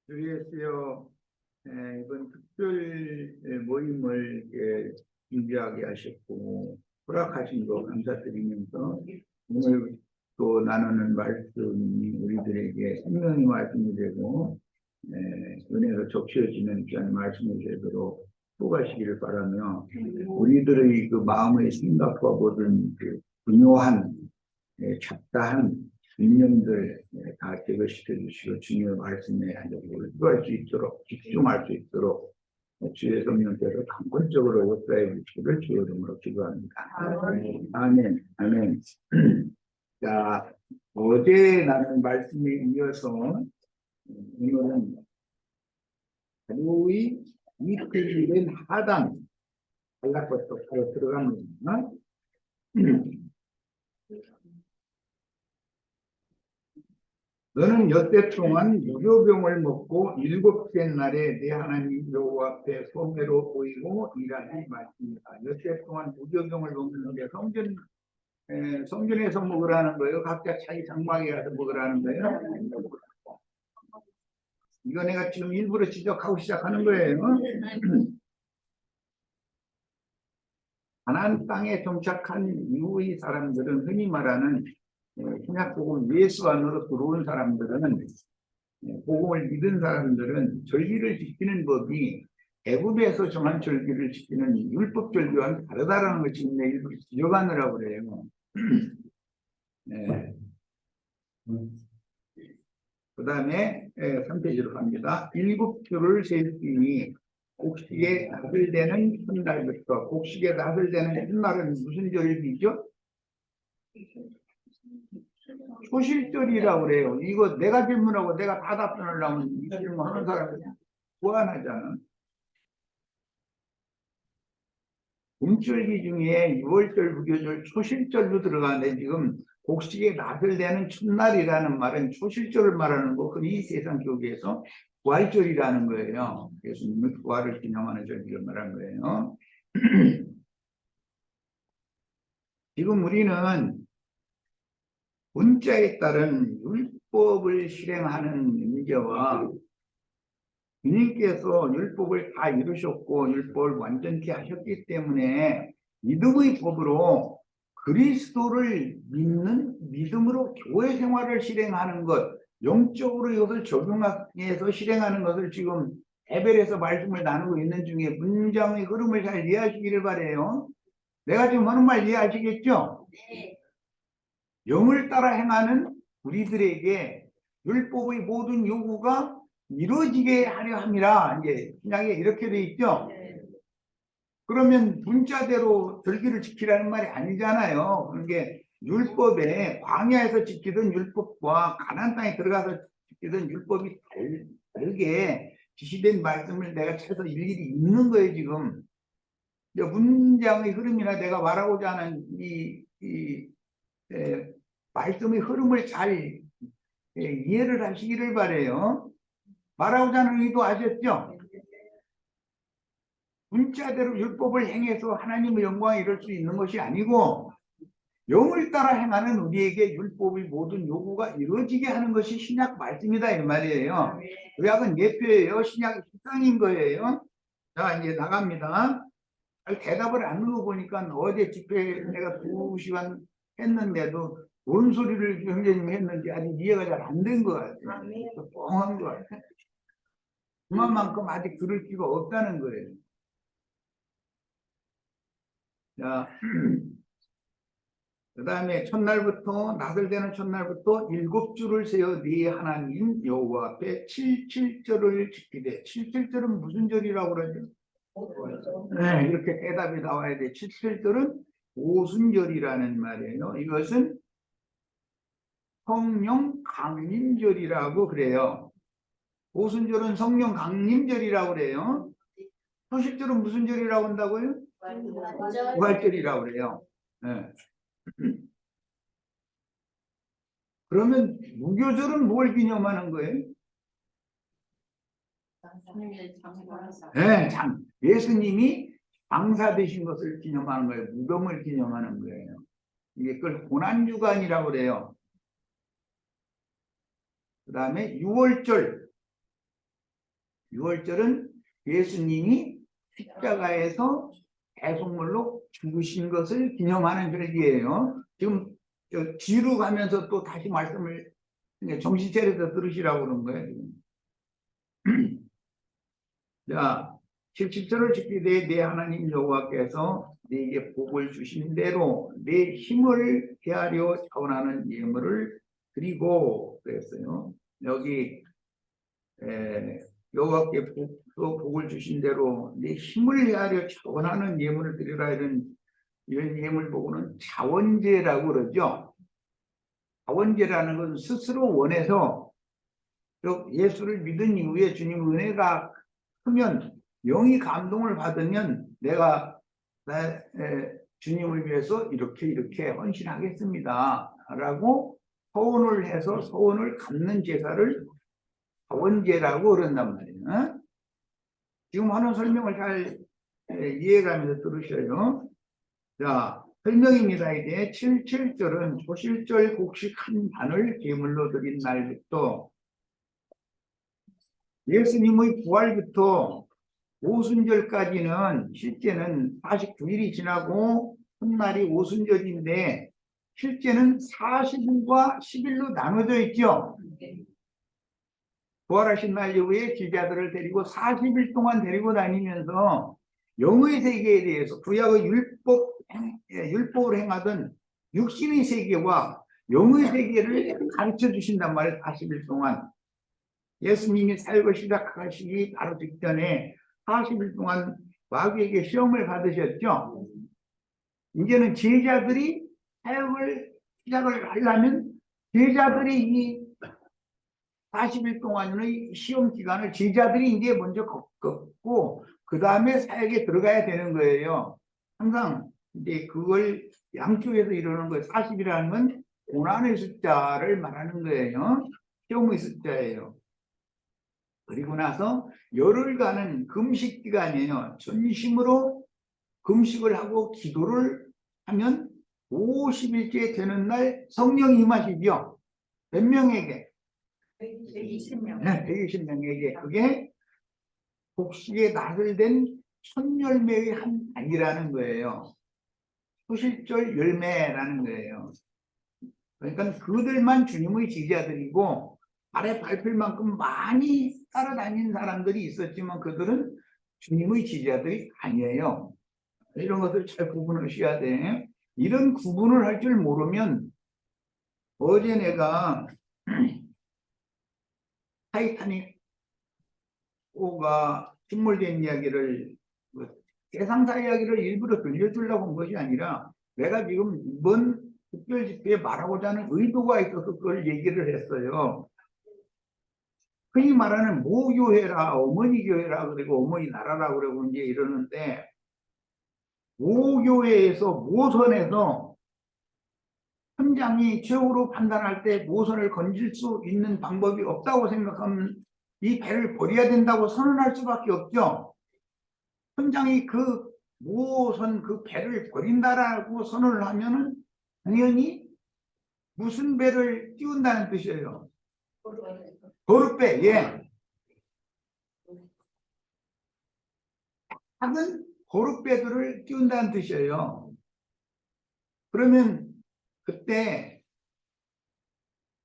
주의했어요. 이번 특별 모임을 준비하게 하셨고 허락하신 거 감사드리면서 오늘 또 나누는 말씀이 우리들에게 생명의 말씀이 되고 은혜로 적셔지는 귀한 말씀이 되도록 도와가시기를 바라며 우리들의 그 마음의 생각과 모든 그 중요한 잡다한 인연들 다 제거시켜 주시고 주님의 말씀에 기도할 수 있도록 집중할 수 있도록 주의 성령께서 강권적으로 역사해 주시기를 주의 이름으로 기도합니다. 아멘. 아멘. 자, 어제 나눈 말씀에 이어서 오늘은 하루의 이틀이 된 하단 연락부터 바로 들어갑니다. 너는 엿새 동안 무교병을 먹고 일곱째 날에 내 하나님 여호와 앞에 소매로 보이고 일하지 말습니다. 엿새 동안 무교병을 먹는데 성전에서 먹으라는 거예요. 각자 자기 장막에 가서 먹으라는 거예요. 이거 내가 지금 일부러 지적하고 시작하는 거예요. 가나안 땅에 정착한 이후의 사람들은 흔히 말하는 신약복음 예수 안으로 들어온 사람들은 복음을 믿은 사람들은 절기를 지키는 법이 애굽에서 정한 절기를 지키는 율법 절기와는 다르다라는 걸 지금 일부러 지적하느라고 그래요. 네. 그 다음에 3페이지로 갑니다. 7주를 세우니 곡식에 낫을 되는 첫날부터 곡식에 낫을 되는 첫날은 무슨 절기죠? 초실절이라고 그래요. 이거 내가 질문하고 내가 다 답변을 하면 이 질문하는 사람이 무한하잖아. 봄절기 중에 6월절, 무교절, 초실절도 들어가는데 지금 곡식에 낫을 되는 첫날이라는 말은 초실절을 말하는 거고 이 세상 교계에서 부활절이라는 거예요. 예수님의 부활을 기념하는 절기를 말하는 거예요. 지금 우리는 문자에 따른 율법을 실행하는 문제와 주님께서 율법을 다 이루셨고 율법을 완전케 하셨기 때문에 믿음의 법으로 그리스도를 믿는 믿음으로 교회 생활을 실행하는 것, 영적으로 이것을 적용해서 실행하는 것을 지금 에벨에서 말씀을 나누고 있는 중에 문장의 흐름을 잘 이해하시기를 바라요. 내가 지금 하는 말 이해하시겠죠? 네. 영을 따라 행하는 우리들에게 율법의 모든 요구가 이루어지게 하려 함이라 이제 신약에 이렇게 돼 있죠. 그러면 문자대로 절기를 지키라는 말이 아니잖아요. 그게 율법에 광야에서 지키던 율법과 가나안 땅에 들어가서 지키던 율법이 다르게 지시된 말씀을 내가 찾아서 일일이 읽는 거예요. 지금 문장의 흐름이나 내가 말하고자 하는 말씀의 흐름을 잘 이해를 하시기를 바래요. 말하고자 하는 의도 아셨죠? 문자대로 율법을 행해서 하나님의 영광을 이룰 수 있는 것이 아니고 영을 따라 행하는 우리에게 율법의 모든 요구가 이루어지게 하는 것이 신약 말씀이다 이 말이에요. 구약은 예표예요. 신약이 실상인 거예요. 자 이제 나갑니다. 대답을 안 눌러보니까 어제 집회 내가 2시간 했는데도 뭔 소리를 형제님이 했는지 아직 이해가 잘 안 된 것 같아요. 뻥한 것 같아요. 그만큼 아직 들을 기가 없다는 거예요. 자, 그 다음에 첫날부터 낫을 되는 첫날부터 7주를 세어 네 하나님 여호와 앞에 77절을 지키되 77절은 무슨 절이라고 그러죠? 네, 이렇게 대답이 나와야 돼. 77절은 오순절이라는 말이에요. 이것은 성령 강림절이라고 그래요. 오순절은 성령 강림절이라고 그래요. 초실절은 무슨 절이라고 한다고요? 부활절이라고 그래요. 네. 그러면 무교절은 뭘 기념하는 거예요? 네, 예수님이 장사 되신 것을 기념하는 거예요. 무덤을 기념하는 거예요. 이게 그걸 고난주간이라고 그래요. 그 다음에 6월절. 6월절은 예수님이 십자가에서 대속물로 죽으신 것을 기념하는 절기예요. 지금 뒤로 가면서 또 다시 말씀을 정신 차려서 들으시라고 그런 거예요. 자, 77절을 지키게 내 하나님 여호와께서 네게 복을 주신 대로 내 힘을 헤아려 자원하는 예물을 드리고 그랬어요. 여기 여호와께 복을 주신 대로 내 힘을 헤아려 자원하는 예물을 드리라 이런 예물 보고는 자원제라고 그러죠. 자원제라는 것은 스스로 원해서 예수를 믿은 이후에 주님 은혜가 크면 영이 감동을 받으면 내가 주님을 위해서 이렇게 헌신하겠습니다 라고 서원을 해서 서원을 갚는 제사를 자원제라고 그런단 말이에요. 지금 하는 설명을 잘 이해가면서 들으셔요. 자, 설명입니다. 이제 77절은 조실절 곡식 한 반을 제물로 드린 날부터 예수님의 부활부터 오순절까지는 실제는 49일이 지나고 훗날이 오순절인데 실제는 40일과 10일로 나눠져 있죠. 부활하신 날 이후에 제자들을 데리고 40일 동안 데리고 다니면서 영의 세계에 대해서 구약의 율법을 행하던 육신의 세계와 영의 세계를 가르쳐 주신단 말이에요. 40일 동안. 예수님이 사역을 시작하시기 바로 직전에 40일 동안 마귀에게 시험을 받으셨죠. 이제는 제자들이 사역을 시작을 하려면 제자들이 이 40일 동안의 시험 기간을 제자들이 이제 먼저 겪고 그 다음에 사역에 들어가야 되는 거예요. 항상 이제 그걸 양쪽에서 이루는 거예요. 40이라는 건 고난의 숫자를 말하는 거예요. 시험의 숫자예요. 그리고 나서 열흘간은 금식 기간이에요. 전심으로 금식을 하고 기도를 하면 50일째 되는 날 성령이 임하시죠. 몇 명에게? 120명. 네, 120명에게. 그게 곡식에 낫을 된 첫열매의 한 단이라는 거예요. 소실절 열매라는 거예요. 그러니까 그들만 주님의 제자들이고 아래 밟힐 만큼 많이 따라다닌 사람들이 있었지만 그들은 주님의 제자들이 아니에요. 이런 것들 잘 구분하셔야 돼. 이런 구분을 할 줄 모르면 어제 내가 타이타닉 호가 침몰된 이야기를 세상사 이야기를 일부러 들려주려고 한 것이 아니라 내가 지금 이번 특별 집회에 말하고자 하는 의도가 있어서 그걸 얘기를 했어요. 흔히 말하는 모교회라 어머니 교회라 그리고 어머니 나라라 그러고 이제 이러는데 모교회에서 모선에서 현장이 최후로 판단할 때 모선을 건질 수 있는 방법이 없다고 생각하면 이 배를 버려야 된다고 선언할 수밖에 없죠. 현장이 그 모선 그 배를 버린다라고 선언을 하면은 당연히 무슨 배를 띄운다는 뜻이에요. 거룩배, 예. 작은 거룩배들을 띄운다는 뜻이에요. 그러면 그때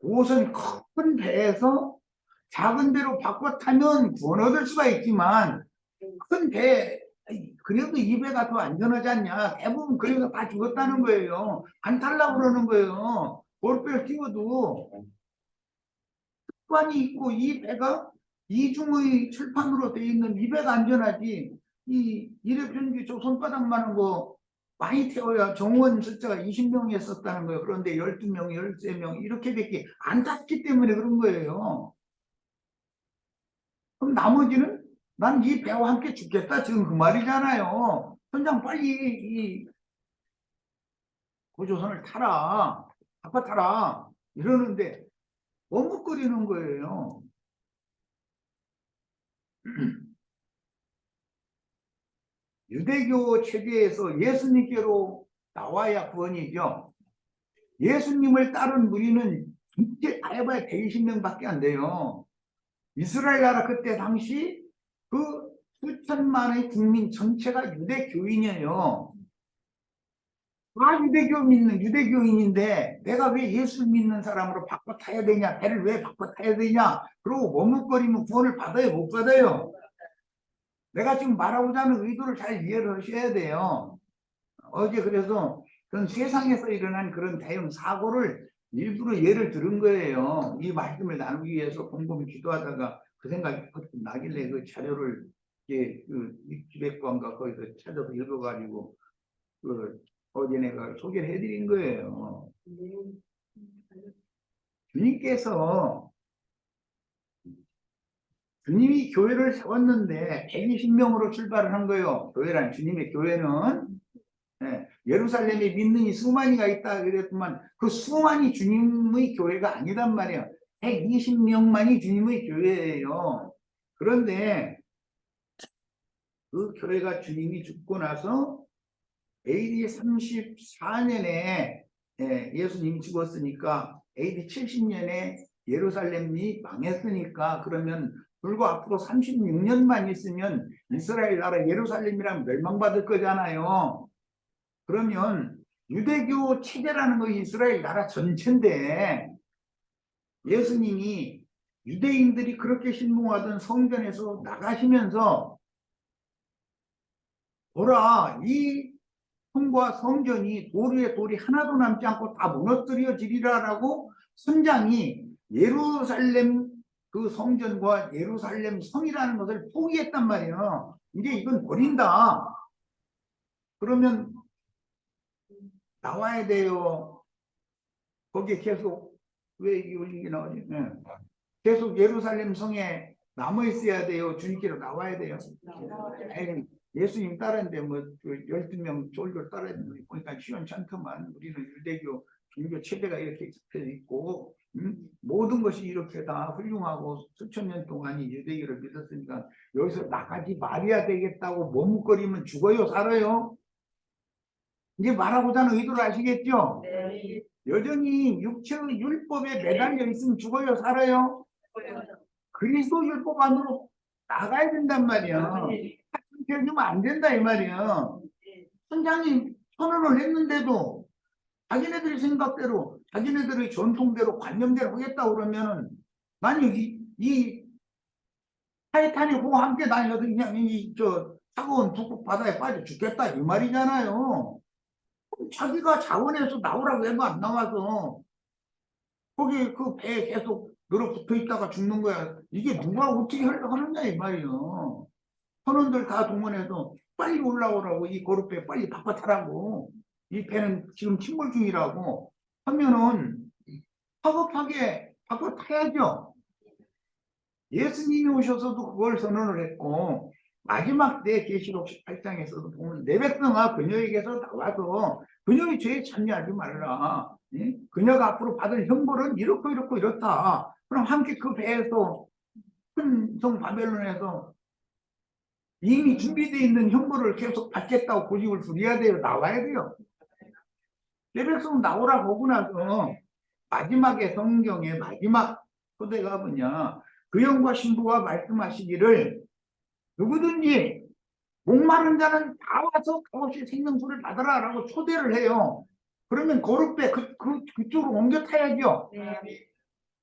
옷은 큰 배에서 작은 배로 바꿔 타면 구원 얻을 수가 있지만 큰 배, 그래도 이 배가 더 안전하지 않냐. 대부분 그래서 다 죽었다는 거예요. 안 탈라고 그러는 거예요. 거룩배를 띄워도 습관이 있고 이 배가 이중의 철판으로 되어 있는 이 배가 안전하지. 이 이력편기 저 손바닥만한 거 많이 태워야 정원 숫자가 20명이었었다는 거예요. 그런데 12명, 13명 이렇게밖에 안 탔기 때문에 그런 거예요. 그럼 나머지는 난 이 배와 함께 죽겠다 지금 그 말이잖아요. 선장 빨리 이 고조선을 타라. 바꿔 타라. 이러는데 머뭇거리는 거예요. 유대교 체제에서 예수님께로 나와야 구원이죠. 예수님을 따른 무리는 진짜 다 해봐야 120명밖에 안 돼요. 이스라엘 나라 그때 당시 그 수천만의 국민 전체가 유대교인이에요. 다 유대교인인데 내가 왜 예수 믿는 사람으로 바꿔 타야 되냐, 배를 왜 바꿔 타야 되냐, 그러고 머뭇거리면 구원을 받아요, 못 받아요? 내가 지금 말하고자 하는 의도를 잘 이해를 하셔야 돼요. 어제 그래서 그런 세상에서 일어난 그런 대형 사고를 일부러 예를 들은 거예요. 이 말씀을 나누기 위해서 곰곰이 기도하다가 그 생각이 나길래 그 자료를 그 기백관과 거기서 찾아서 읽어가지고 그 어제 내가 소개를 해드린 거예요. 주님이 교회를 세웠는데 120명으로 출발을 한 거예요. 교회란 주님의 교회는 예루살렘에 믿는 이 수만이가 있다 그랬지만 그 수만이 주님의 교회가 아니단 말이에요. 120명만이 주님의 교회예요. 그런데 그 교회가 주님이 죽고 나서 AD 34년에 예수님이 죽었으니까 AD 70년에 예루살렘이 망했으니까 그러면 불과 앞으로 36년만 있으면 이스라엘 나라 예루살렘이랑 멸망받을 거잖아요. 그러면 유대교 체제라는 것이 이스라엘 나라 전체인데 예수님이 유대인들이 그렇게 신봉하던 성전에서 나가시면서 보라, 이 성과 성전이 돌 위에 돌이 하나도 남지 않고 다 무너뜨려지리라라고 선장이 예루살렘 그 성전과 예루살렘 성이라는 것을 포기했단 말이에요. 이제 이건 버린다. 그러면 나와야 돼요. 거기에 계속 왜 이게 나오지? 계속 예루살렘 성에 남아 있어야 돼요. 주님께로 나와야 돼요. 예수님 따르는데 뭐 12명 쫄쫄 따라야 되는데 보니까 시원찮더만. 우리는 유대교 종교 체제가 이렇게 잡혀 있고 모든 것이 이렇게 다 훌륭하고 수천 년 동안 유대교를 믿었으니까 여기서 나가지 말아야 되겠다고 머뭇거리면 죽어요, 살아요? 이제 말하고자 하는 의도를 아시겠죠? 네. 여전히 육체의 율법에 매달려 있으면 죽어요, 살아요? 그리스도 율법 안으로 나가야 된단 말이야. 해주면 안 된다 이 말이야. 선장님 선언을 했는데도 자기네들의 생각대로 자기네들의 전통대로 관념대로 하겠다 그러면은 나는 이 타이타닉과 함께 다녀도 그냥 저 차가운 북극 바다에 빠져 죽겠다 이 말이잖아요. 자기가 자원에서 나오라고 해도 안 나와서 거기 그 배에 계속 늘어붙어 있다가 죽는 거야. 이게 누가 어떻게 하느냐 이 말이에요. 선원들 다 동원해서 빨리 올라오라고, 이 고르배 빨리 바꿔타라고, 이 배는 지금 침몰 중이라고 하면은 파급하게 바꿔타야죠. 예수님이 오셔서도 그걸 선언을 했고 마지막 때 계시록 18장에서도 보면 내 백성아 그녀에게서 나와서 그녀의 죄에 참여하지 말라. 그녀가 앞으로 받을 형벌은 이렇고 이렇고 이렇다. 그럼 함께 그 배에서 큰 성 바벨론에서 이미 준비되어 있는 형벌을 계속 받겠다고 고집을 부려야 돼요. 나와야 돼요. 내 백성 나오라고 하고 나서 마지막에 성경의 마지막 초대가 뭐냐, 그 영과 신부가 말씀하시기를 누구든지 목마른 자는 다 와서 그것이 생명수를 받으라 라고 초대를 해요. 그러면 거룩배 그쪽으로 옮겨 타야죠. 네.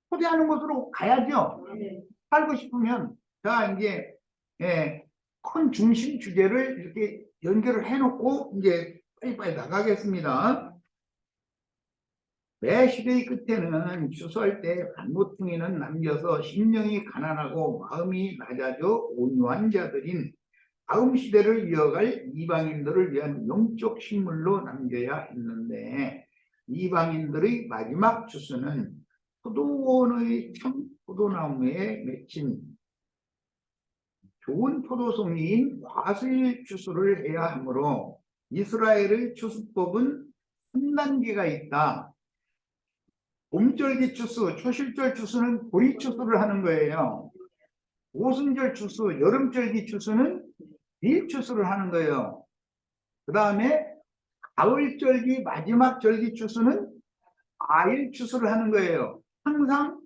초대하는 곳으로 가야죠. 네. 살고 싶으면. 자, 이제 큰 중심 주제를 이렇게 연결을 해놓고 이제 빨리빨리 나가겠습니다. 매 시대의 끝에는 추수할 때 반모퉁이는 남겨서 심령이 가난하고 마음이 낮아져 온유한 자들인 다음 시대를 이어갈 이방인들을 위한 영적 식물로 남겨야 했는데 이방인들의 마지막 추수는 포도원의 참 포도나무에 맺힌 좋은 포도송이인 과실 추수를 해야 하므로 이스라엘의 추수법은 3단계가 있다. 봄절기 추수, 초실절 추수는 보리 추수를 하는 거예요. 오순절 추수, 여름절기 추수는 밀추수를 하는 거예요. 그 다음에 가을절기 마지막 절기 추수는 과일 추수를 하는 거예요. 항상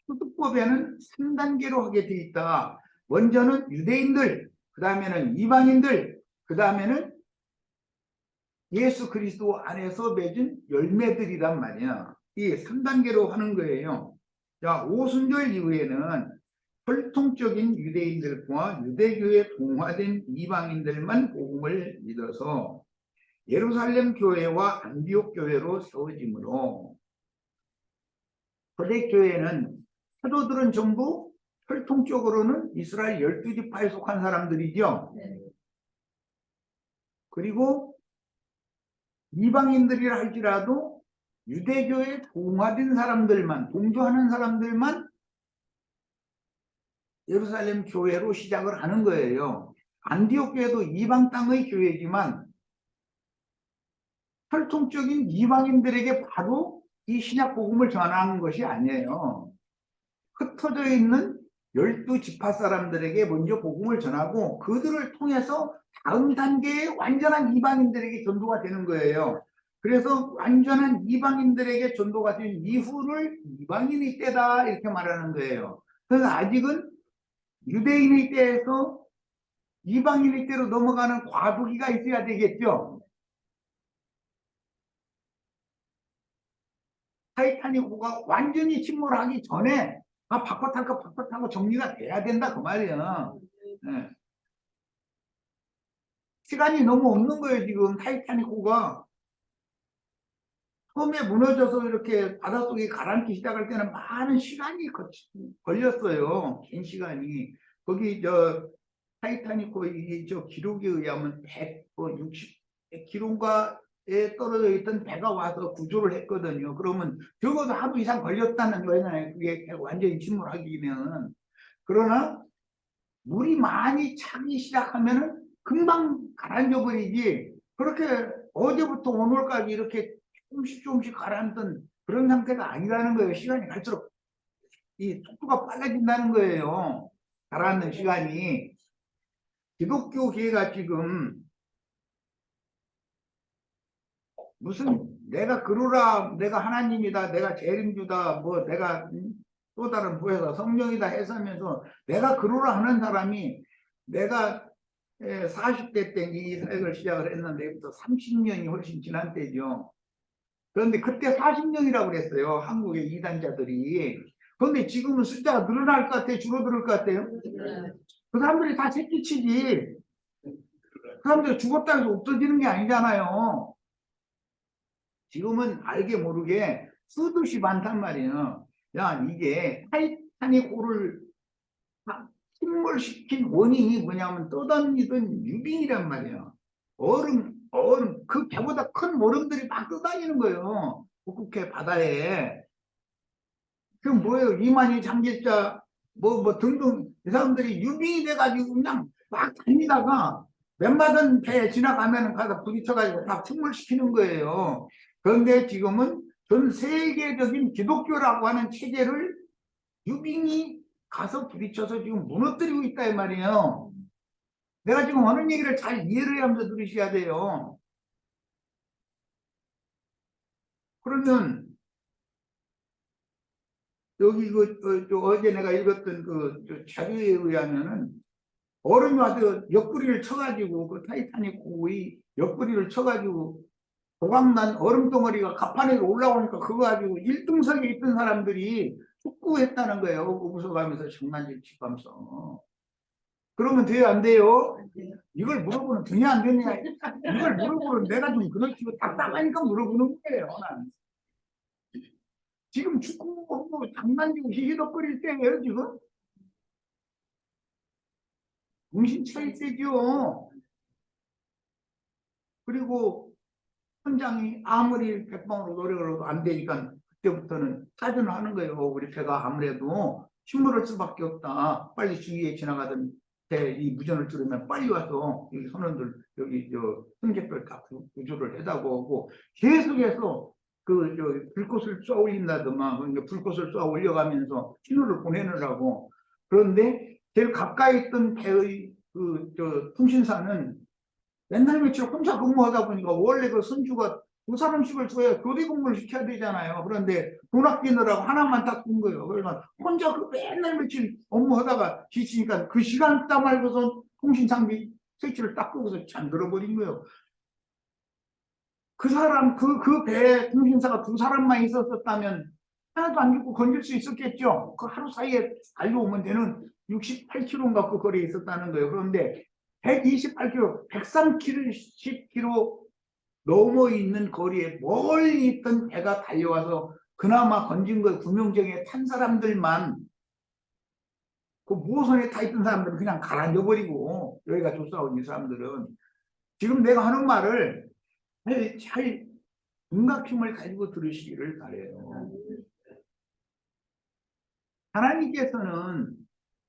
추수법에는 3단계로 하게 돼 있다. 먼저는 유대인들, 그 다음에는 이방인들, 그 다음에는 예수 그리스도 안에서 맺은 열매들이란 말이야. 이 3단계로 하는 거예요. 자, 오순절 이후에는 혈통적인 유대인들과 유대교에 동화된 이방인들만 복음을 믿어서 예루살렘 교회와 안디옥 교회로 세워지므로 초대교회는 사도들은 전부 혈통적으로는 이스라엘 12지파에 속한 사람들이죠. 그리고 이방인들이라 할지라도 유대교에 동화된 사람들만, 동조하는 사람들만 예루살렘 교회로 시작을 하는 거예요. 안디옥 교회도 이방 땅의 교회지만 혈통적인 이방인들에게 바로 이 신약 복음을 전하는 것이 아니에요. 흩어져 있는 12지파 사람들에게 먼저 복음을 전하고 그들을 통해서 다음 단계의 완전한 이방인들에게 전도가 되는 거예요. 그래서 완전한 이방인들에게 전도가 된 이후를 이방인의 때다 이렇게 말하는 거예요. 그래서 아직은 유대인의 때에서 이방인의 때로 넘어가는 과도기가 있어야 되겠죠. 타이타닉호가 완전히 침몰하기 전에 바꿔 타고 정리가 돼야 된다 그 말이야. 네. 시간이 너무 없는 거예요. 지금 타이타닉호가 처음에 무너져서 이렇게 바닷속에 가라앉기 시작할 때는 많은 시간이 걸렸어요. 긴 시간이. 거기 타이타닉호 저 기록에 의하면 160km에 떨어져 있던 배가 와서 구조를 했거든요. 그러면 적어도 하루 이상 걸렸다는 거잖아요. 그게 완전히 침몰하기는. 그러나 물이 많이 차기 시작하면은 금방 가라앉아 버리지. 그렇게 어제부터 오늘까지 이렇게 조금씩 가라앉던 그런 상태가 아니라는 거예요. 시간이 갈수록 이 속도가 빨라진다는 거예요. 가라앉는 시간이. 기독교계가 지금 무슨 내가 그루라, 내가 하나님이다, 내가 재림주다, 뭐 내가 또 다른 부여가 성령이다 해서면서 내가 그루라 하는 사람이 내가 40대 때 이 사역을 시작을 했는데부터 30년이 훨씬 지난 때죠. 그런데 그때 40명이라고 그랬어요. 한국의 이단자들이. 그런데 지금은 숫자가 늘어날 것 같아요? 줄어들 것 같아요? 그 사람들이 다 새끼치지. 그 사람들이 죽었다 해서 없어지는 게 아니잖아요. 지금은 알게 모르게 쓰듯이 많단 말이에요. 야, 이게 타이타닉호를 침몰시킨 원인이 뭐냐면 떠다니던 유빙이란 말이에요. 얼음, 그 배보다 큰 얼음들이 막 떠다니는 거예요. 북극해 바다에. 그럼 뭐예요? 이만희 장길자, 뭐 등등, 이 사람들이 유빙이 돼가지고 그냥 막 다니다가 맨마른 배에 지나가면 가서 부딪혀가지고 다 침몰시키는 거예요. 그런데 지금은 전 세계적인 기독교라고 하는 체제를 유빙이 가서 부딪혀서 지금 무너뜨리고 있다 이 말이에요. 내가 지금 하는 얘기를 잘 이해를 하면서 들으셔야 돼요. 그러면 여기 어제 내가 읽었던 그 자료에 의하면은 얼음이 와서 옆구리를 쳐가지고 그 타이타닉 호의 옆구리를 쳐가지고 조각난 얼음 덩어리가 가판에서 올라오니까 그거 가지고 1등석에 있던 사람들이 축구했다는 거예요. 웃어가면서 장난질 치면서. 그러면 돼요, 안 돼요? 이걸 물어보는 되냐 안 되냐 이걸 물어보는 내가 좀 그렇지 답답하니까 물어보는 거예요. 난. 지금 축구하고 장난치고 히히덕거릴 때예요 지금. 정신 차릴 때죠. 그리고 선장이 아무리 백방으로 노력을 해도 안 되니까 그때부터는 사전을 하는 거예요. 우리 배가 아무래도 침몰할 수밖에 없다. 빨리 주위에 지나가던 배 이 무전을 들으면 빨리 와서 여기 선원들 여기 승객들 다 구조를 해다고 하고 계속해서 불꽃을 쏘아 올린다더만 그러니까 불꽃을 쏘아 올려가면서 신호를 보내느라고. 그런데 제일 가까이 있던 배의 통신사는 맨날 며칠 혼자 근무하다 보니까 원래 그 선주가 두 사람씩을 줘야 교대 근무를 시켜야 되잖아요. 그런데 돈 아끼느라고 하나만 딱 준 거예요. 그러니까 혼자 그 맨날 며칠 업무하다가 지치니까 그 시간 딱 말고서 통신 장비 스위치를 딱 끄고서 잠들어 버린 거예요. 그 사람, 그 배 통신사가 두 사람만 있었었다면 하나도 안 죽고 건질 수 있었겠죠. 그 하루 사이에 달려오면 되는 68km인가 그 거리에 있었다는 거예요. 그런데 128km, 103km 넘어 있는 거리에 멀리 있던 배가 달려와서 그나마 건진 거 구명정에 탄 사람들만, 그 무호선에 타 있던 사람들은 그냥 가라앉아 버리고, 여기가 조사하고 있는 사람들은. 지금 내가 하는 말을 잘 윤곽힘을 가지고 들으시기를 바래요. 하나님께서는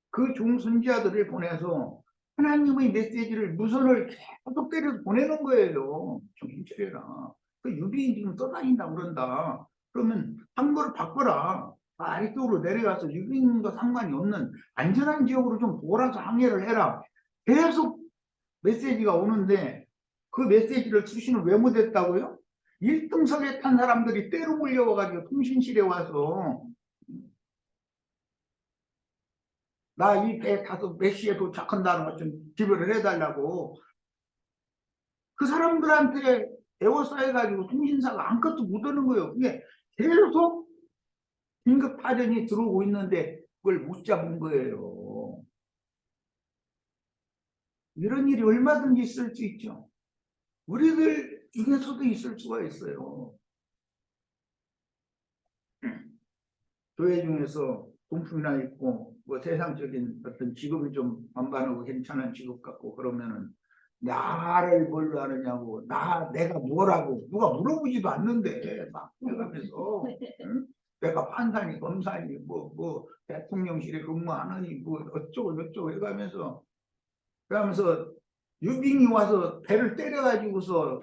그 종선지자들을 보내서 하나님의 메시지를 무선을 계속 때려서 보내는 거예요. 정신 차려라. 그 유비인 지금 떠다닌다 그런다. 그러면 항로를 바꿔라. 아래쪽으로 내려가서 유비인과 상관이 없는 안전한 지역으로 좀 돌아서 항해를 해라. 계속 메시지가 오는데 그 메시지를 수신을 왜 못했다고요? 1등석에 탄 사람들이 때로 몰려와가지고 통신실에 와서 나 이 배 타서 몇 시에 도착한다는 것 좀 지불을 해달라고 그 사람들한테 에워싸여가지고 통신사가 아무것도 못하는 거예요. 그게 계속 긴급 파전이 들어오고 있는데 그걸 못 잡은 거예요. 이런 일이 얼마든지 있을 수 있죠. 우리들 중에서도 있을 수가 있어요. 교회 중에서 돈품이나 있고 뭐 세상적인 어떤 직업이 좀 반반하고 괜찮은 직업 같고 그러면은 나를 뭘로 하느냐고 내가 뭐라고 누가 물어보지도 않는데 막 해가면서 응? 내가 판사니 검사니 뭐 대통령실에 근무하느니 뭐 어쩌고 저쩌고 해가면서 그러면서 유빙이 와서 배를 때려가지고서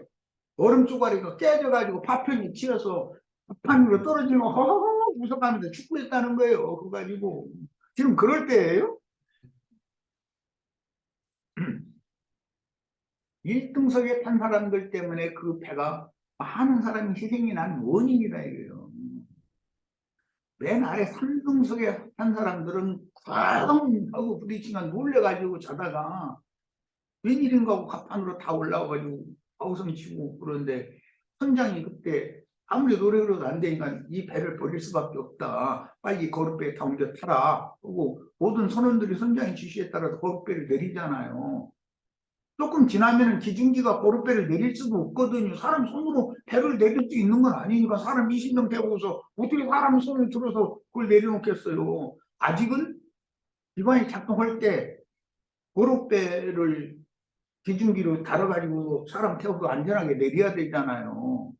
얼음 쪼가리가 깨져가지고 파편이 튀어서 판 위로 떨어지면 허허허 웃어가면서 축구했다는 거예요. 그거 가지고 지금 그럴 때예요. 1등석에 탄 사람들 때문에 그 배가 많은 사람이 희생이 난 원인이다 이거예요. 맨 아래 3등석에 탄 사람들은 쾅 하고 부딪히면 놀래가지고 자다가 웬일인가 하고 갑판으로 다 올라와가지고 아우성 치고 그런데 선장이 그때 아무리 노력으로도 안 되니까 이 배를 버릴 수밖에 없다. 빨리 거룻배에 다 옮겨 타라. 그리고 모든 선원들이 선장의 지시에 따라서 거룻배를 내리잖아요. 조금 지나면은 기중지가 거룻배를 내릴 수도 없거든요. 사람 손으로 배를 내릴 수 있는 건 아니니까 사람 20명 태우고서 어떻게 사람 손을 들어서 그걸 내려놓겠어요. 아직은 기관이 작동할 때 거룻배를 기중기로 다뤄가지고 사람 태워서 안전하게 내려야 되잖아요.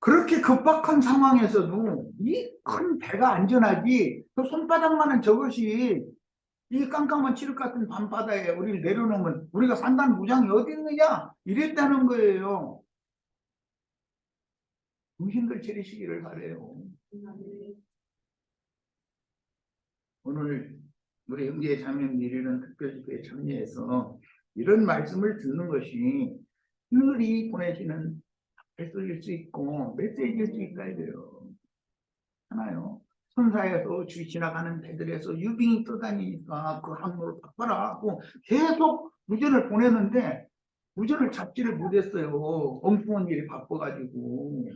그렇게 급박한 상황에서도 이 큰 배가 안전하지 그 손바닥만한 저것이 이 깜깜한 칠흑 같은 밤바다에 우리를 내려놓으면 우리가 산다는 보장이 어디 있느냐 이랬다는 거예요. 정신들 차리시기를 바래요. 오늘 우리 형제 자매님 이르는 특별집회에 참여해서 이런 말씀을 듣는 것이 하늘이 보내시는 메시지일 수 있고 메시지일 수 있다 이래요. 하나요? 선사에서 주위 지나가는 배들에서 유빙이 떠다니니까 그 항로를 바꿔라 하고 계속 무전을 보내는데 무전을 잡지를 못했어요. 엉뚱한 일이 바빠가지고.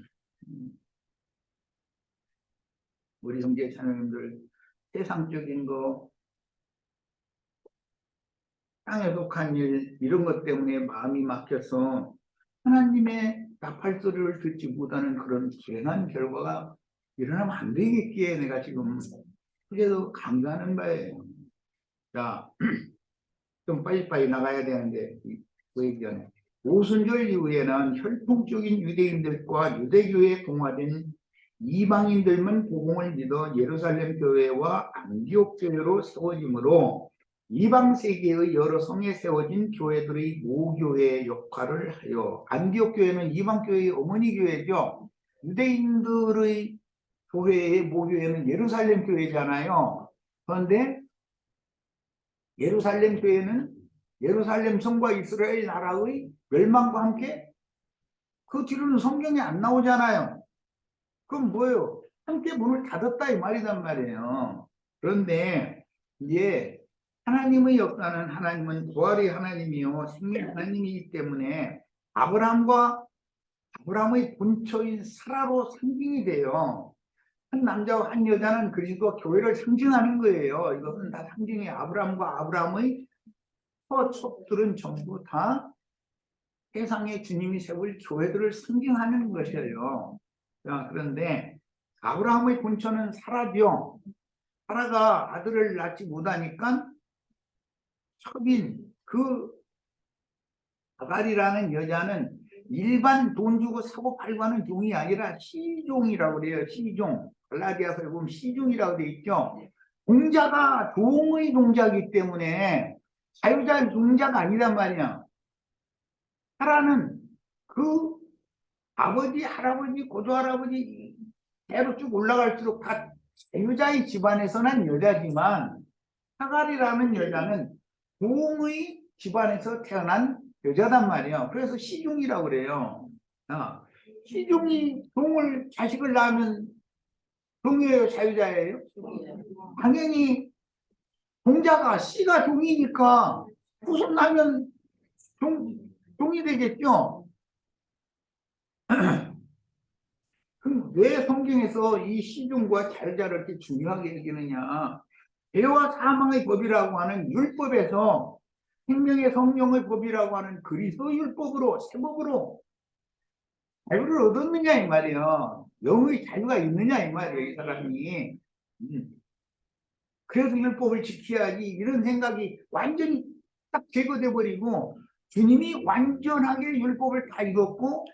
우리 형제 자매님들 세상적인 거 땅에 속한 일 이런 것 때문에 마음이 막혀서 하나님의 나팔소리를 듣지 못하는 그런 괜한 결과가 일어나면 안 되겠기에 내가 지금 그래도 강조하는 바예요. 자, 좀 빨리빨리 나가야 되는데 그 얘기 전에 오순절 이후에는 혈통적인 유대인들과 유대교에 동화된 이방인들만 복음을 믿어 예루살렘 교회와 안디옥 교회로 세워지므로 이방 세계의 여러 성에 세워진 교회들의 모교회 역할을 하여 안디옥 교회는 이방 교회의 어머니 교회죠. 유대인들의 교회의 모교회는 예루살렘 교회잖아요. 그런데 예루살렘 교회는 예루살렘 성과 이스라엘 나라의 멸망과 함께 그 뒤로는 성경에 안 나오잖아요. 그럼 뭐예요? 함께 문을 닫았다 이 말이란 말이에요. 그런데 이제 하나님의 역사는 하나님은 부활의 하나님이요 생명 하나님이기 때문에 아브라함의 본처인 사라로 상징이 돼요. 한 남자와 한 여자는 그리스도 교회를 상징하는 거예요. 이것은 다 상징이 아브라함과 아브라함의 첩들은 전부 다 세상에 주님이 세울 교회들을 상징하는 것이에요. 자, 그런데 아브라함의 본처는 사라죠. 사라가 아들을 낳지 못하니까 첩인 그 아갈이라는 여자는 일반 돈 주고 사고 팔고 하는 종이 아니라 시종이라고 그래요. 시종. 갈라디아서에 보면 시종이라고 되어 있죠. 종자가 종의 종자이기 때문에 자유자의 종자가 아니란 말이야. 사라는 그 아버지, 할아버지, 고조할아버지 대로 쭉 올라갈수록 다 자유자의 집안에서 난 여자지만 하갈이라는 여자는 종의 집안에서 태어난 여자단 말이에요. 그래서 시종이라고 그래요. 시종이 자식을 낳으면 종이에요, 자유자예요? 당연히 종자가 씨가 종이니까 후손 나면 종이 되겠죠. 그럼 왜 성경에서 이 시종과 자유자를 이렇게 중요하게 여기느냐? 죄와 사망의 법이라고 하는 율법에서 생명의 성령의 법이라고 하는 그리스도 율법으로 새 법으로 자유를 얻었느냐 이 말이에요. 영의 자유가 있느냐 이 말이에요. 이 사람이. 그래서 율법을 지켜야지 이런 생각이 완전히 딱 제거돼 버리고 주님이 완전하게 율법을 다 이뤘고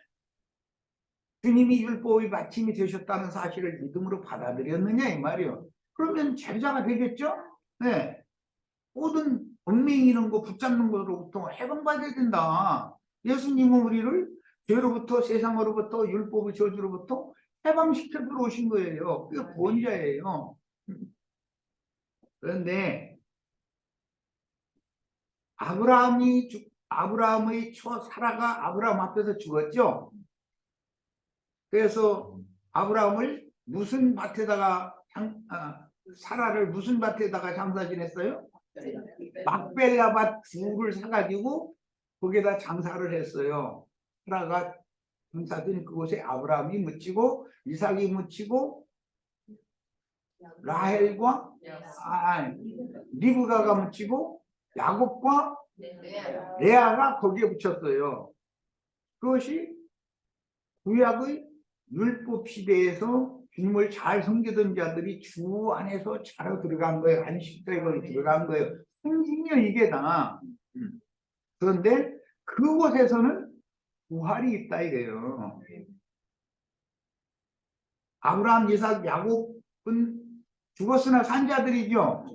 주님이 율법의 마침이 되셨다는 사실을 믿음으로 받아들였느냐 이 말이에요. 그러면 제자가 되겠죠? 네. 모든 은맹 이런 거 붙잡는 것으로부터 해방받아야 된다. 예수님은 우리를 죄로부터 세상으로부터 율법의 저주로부터 해방시켜 들어오신 거예요. 그게 구원자예요. 그런데 아브라함의 처 사라가 아브라함 앞에서 죽었죠. 그래서 아브라함을 무슨 밭에다가 사라를 무슨 밭에다가 장사 지냈어요? 막벨라 밭 두를 사가지고 거기에다 장사를 했어요. 사라가 장사된 그곳에 아브라함이 묻히고 이삭이 묻히고 라헬과 리브가가 묻히고 야곱과 레아가 거기에 붙였어요. 그것이 구약의 율법 시대에서 주님을 잘 섬기던 자들이 주 안에서 잘 들어간 거예요. 안식처에 거기 들어간 거예요. 생식력 이게 다. 그런데 그곳에서는 부활이 있다 이래요. 아브라함, 이삭, 야곱은 죽었으나 산 자들이죠.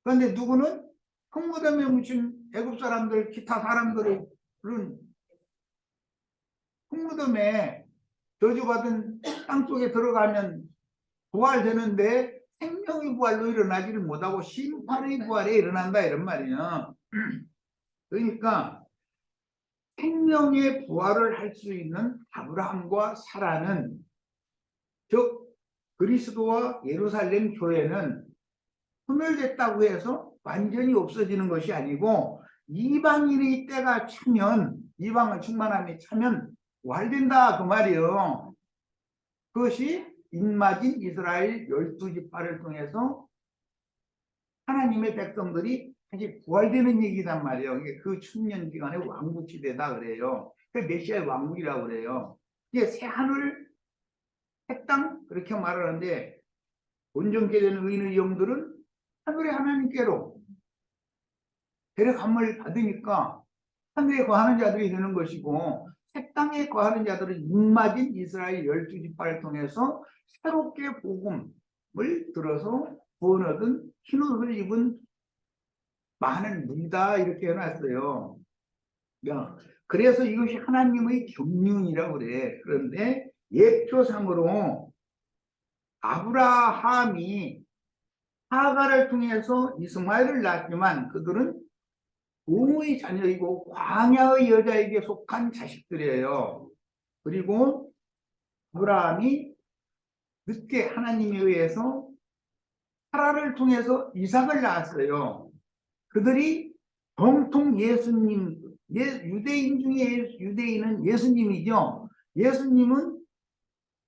그런데 누구는 흙무덤에 묻힌 애굽 사람들, 기타 사람들은 흙무덤에 저주받은 땅 속에 들어가면 부활되는데 생명의 부활로 일어나지를 못하고 심판의 부활에 일어난다 이런 말이에요. 그러니까 생명의 부활을 할 수 있는 아브라함과 사라는 즉 그리스도와 예루살렘 교회는 소멸됐다고 해서 완전히 없어지는 것이 아니고 이방인의 때가 차면 이방의 충만함이 차면 부활된다 그 말이에요. 그것이 인마진 이스라엘 12지파를 통해서 하나님의 백성들이 다시 부활되는 얘기단 말이에요. 그 천년 기간의 왕국 시대다 그래요. 그 메시아의 왕국이라고 그래요. 이게 새 하늘 새 땅 그렇게 말하는데 온전케 되는 의인의 영들은 하늘의 하나님께로 데려감을 받으니까 하늘에 거하는 자들이 되는 것이고 새 땅에 거하는 자들은 인마진 이스라엘 12지파를 통해서 새롭게 복음을 들어서 구원 얻은 흰옷을 입은 많은 무리다 이렇게 해놨어요. 그래서 이것이 하나님의 경륜이라고 그래. 그런데 예표상으로 아브라함이 하가를 통해서 이스마엘을 낳았지만 그들은 곰의 자녀이고 광야의 여자에게 속한 자식들이에요. 그리고 아브라함이 늦게 하나님에 의해서 사라를 통해서 이삭을 낳았어요. 그들이 정통 예수님, 유대인 중에 유대인은 예수님이죠. 예수님은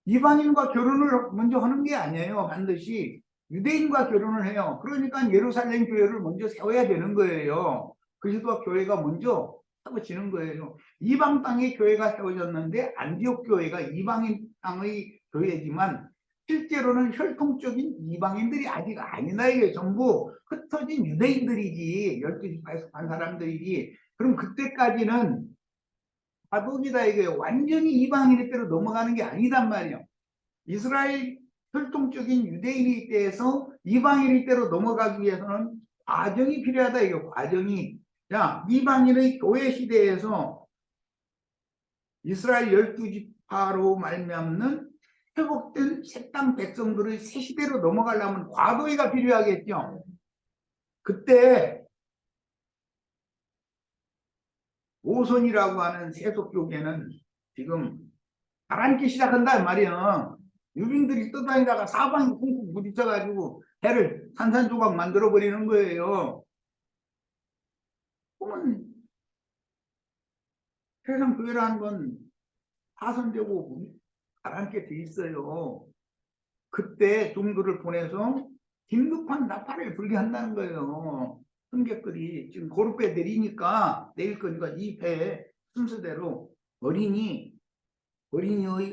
이방인과 결혼을 먼저 하는 게 아니에요. 반드시 유대인과 결혼을 해요. 그러니까 예루살렘 교회를 먼저 세워야 되는 거예요. 그리스도 교회가 먼저 세워지는 거예요. 이방 땅의 교회가 세워졌는데 안디옥 교회가 이방인 땅의 교회지만 실제로는 혈통적인 이방인들이 아직 아니다. 이게 전부 흩어진 유대인들이지. 12지파에 속한 사람들이지. 그럼 그때까지는 가독이다. 이게 완전히 이방인의 때로 넘어가는 게 아니단 말이에요. 이스라엘 혈통적인 유대인의 때에서 이방인의 때로 넘어가기 위해서는 과정이 필요하다. 이게 과정이. 자, 이방인의 교회 시대에서 이스라엘 12지파로 말미암는 회복된 새 땅 백성들의 새 시대로 넘어가려면 과도기가 필요하겠죠. 그때 오선이라고 하는 세속교계는 지금 가라앉기 시작한단 말이야. 유빙들이 떠다니다가 사방에 쿵쿵 부딪혀가지고 해를 산산조각 만들어버리는 거예요. 그러면 세상 교회라는 건 파손되고 가라앉게 돼 있어요. 그때 종들을 보내서 긴급한 나팔을 불게 한다는 거예요. 승객들이 지금 고르배 내리니까 내릴 거니까 이 배에 순서대로 어린이의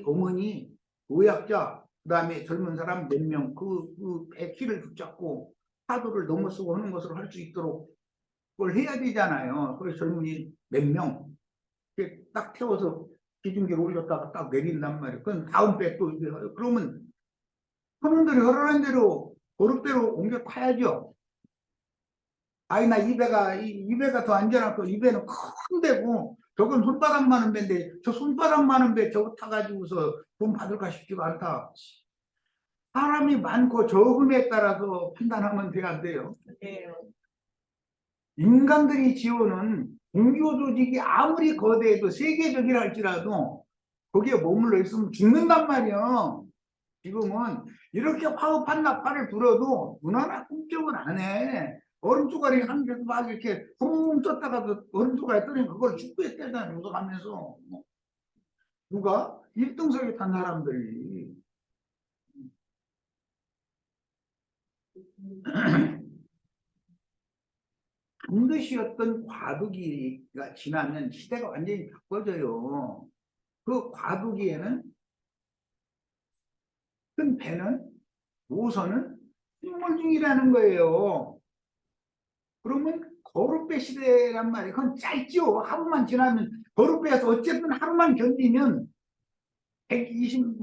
어머니, 노약자, 그 다음에 젊은 사람 몇 명, 그 배 키를 붙잡고 파도를 넘어서고 하는 것을 할 수 있도록 그걸 해야 되잖아요. 그래서 젊은이 몇 명, 이렇게 딱 태워서 기중기를 올렸다가 딱 내린단 말이에요. 그럼 다음 배 또, 그러면 선원들이 허락한 대로 고속배로 옮겨 타야죠. 아니, 나 이 배가 더 안전하고, 이 배는 큰 배고, 저건 손바닥 많은 배인데, 저 손바닥 많은 배 저거 타가지고서 돈 받을까 싶지가 않다. 사람이 많고 적음에 따라서 판단하면 돼야 안 돼요. 인간들이 지어놓은 종교 조직이 아무리 거대해도 세계적이라 할지라도 거기에 머물러 있으면 죽는단 말이야. 지금은 이렇게 화급한 나팔을 불어도 눈 하나 꿈쩍을 안 해. 얼음 조각이 한 개도 막 이렇게 붕 떴다가도 얼음 조각이 떨어지면 그걸 축구에 때다 요동하면서 누가 1등석에 탄 사람들이 반드시 어떤 과도기가 지나면 시대가 완전히 바꿔져요. 그 과도기에는 큰 배는 노선은 식물 중이라는 거예요. 그러면 거룻배 시대란 말이에요. 그건 짧죠. 하루만 지나면 거룻배에서 어쨌든 하루만 견디면 120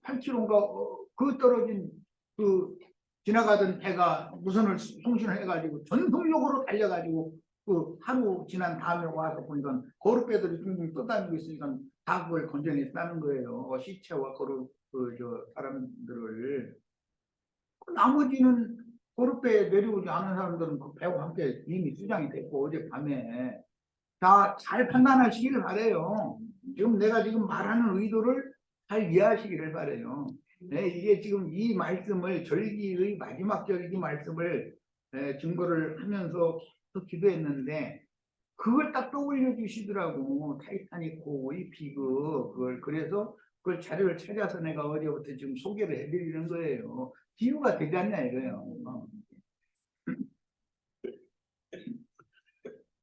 8km인가 그 떨어진 그 지나가던 배가 무선을 송신을 해가지고 전속력으로 달려가지고 그 하루 지난 다음에 와서 보니까 거룻배들이 둥둥 떠다니고 있으니까 다 그걸 건져냈다는 거예요. 시체와 거룩 그저 사람들을. 나머지는 거룻배에 내려오지 않은 사람들은 그 배와 함께 이미 수장이 됐고 어젯밤에 다 잘 판단하시기를 바래요. 지금 내가 지금 말하는 의도를 잘 이해하시기를 바래요. 네, 이게 지금 이 말씀을 절기의 마지막 절기 말씀을 증거를 하면서 계속 기도했는데 그걸 딱 떠올려 주시더라고. 타이타닉호의 비극 그걸. 그래서 그걸 자료를 찾아서 내가 어제부터 지금 소개를 해드리는 거예요. 비유가 되지 않냐 이거예요.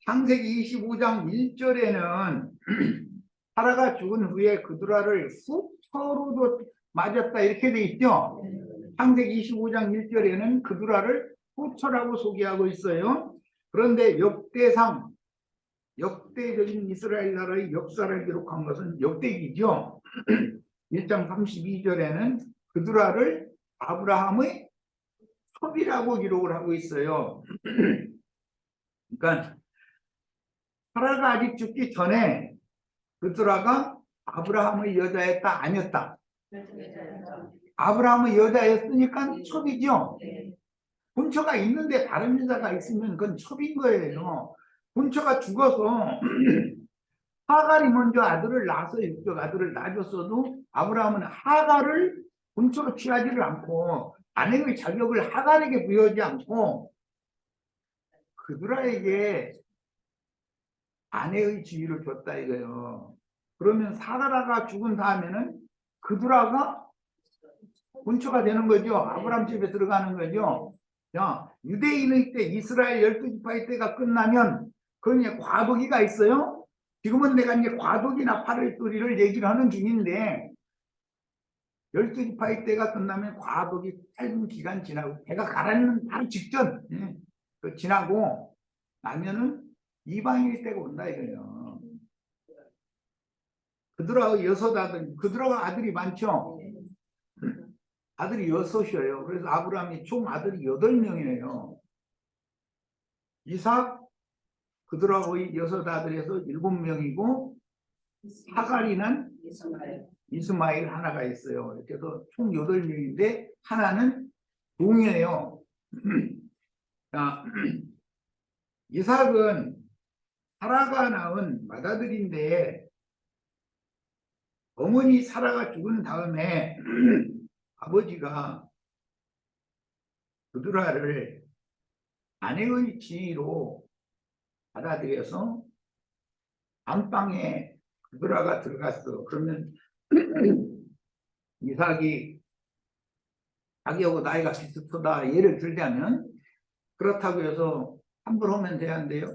창세기 25장 1절에는 사라가 죽은 후에 그두라를 후처로도 맞았다 이렇게 돼 있죠. 창세기 25장 1절에는 그두라를 후처라고 소개하고 있어요. 그런데 역대상 역대적인 이스라엘 나라의 역사를 기록한 것은 역대기죠. 1장 32절에는 그두라를 아브라함의 첩이라고 기록을 하고 있어요. 그러니까 사라가 아직 죽기 전에 그두라가 아브라함의 여자였다 아니었다? 아브라함의 여자였으니까 첩이죠. 본처가 있는데 다른 여자가 있으면 그건 첩인 거예요. 본처가 죽어서 하갈이 먼저 아들을 낳아서 육적 아들을 낳아줬어도 아브라함은 하갈을 본처로 취하지를 않고 아내의 자격을 하갈에게 부여하지 않고 그들에게 아내의 지위를 줬다 이거예요. 그러면 사라가 죽은 다음에는 그두라가 본처가 되는 거죠. 아브라함 집에 들어가는 거죠. 자, 유대인의 때 이스라엘 12지파의 때가 끝나면 그건 이제 과도기가 있어요. 지금은 내가 이제 과도기나 8월 또리를 얘기를 하는 중인데 12지파의 때가 끝나면 과도기 짧은 기간 지나고 해가 가라앉는 바로 직전 그 지나고 나면은 이방인의 때가 온다 이거예요. 그들하고 여섯 아들, 그들하고 아들이 많죠. 아들이 여섯이에요. 그래서 아브라함이 총 아들이 8명이에요. 이삭, 그들하고 여섯 아들에서 7명이고 하갈이는 이스마엘 하나가 있어요. 그래서 총 8명인데 하나는 종이에요. 자, 이삭은 사라가 낳은 맏아들인데 어머니 사라가 죽은 다음에 아버지가 그두라를 아내의 지위로 받아들여서 안방에 그두라가 들어갔어. 그러면 이삭이 자기하고 나이가 비슷하다 예를 들자면 그렇다고 해서 함부로 하면 돼야 돼요.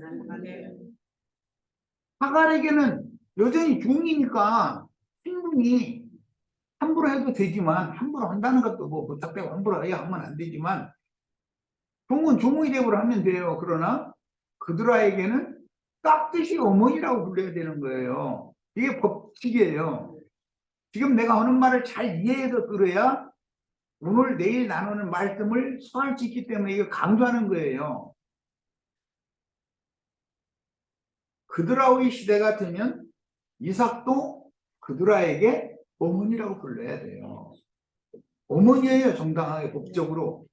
하갈에게는 여전히 종이니까 충분히 함부로 해도 되지만 함부로 한다는 것도 뭐 부탁되고 함부로 해야 하면 안 되지만 종은 종의 대우를 하면 돼요. 그러나 그들에게는 깍듯이 어머니라고 불러야 되는 거예요. 이게 법칙이에요. 지금 내가 하는 말을 잘 이해해서 들어야 오늘 내일 나누는 말씀을 소화할 수 있기 때문에 이거 강조하는 거예요. 그드라의 시대가 되면 이삭도 그드라에게 어머니라고 불러야 돼요. 어머니예요. 정당하게 법적으로.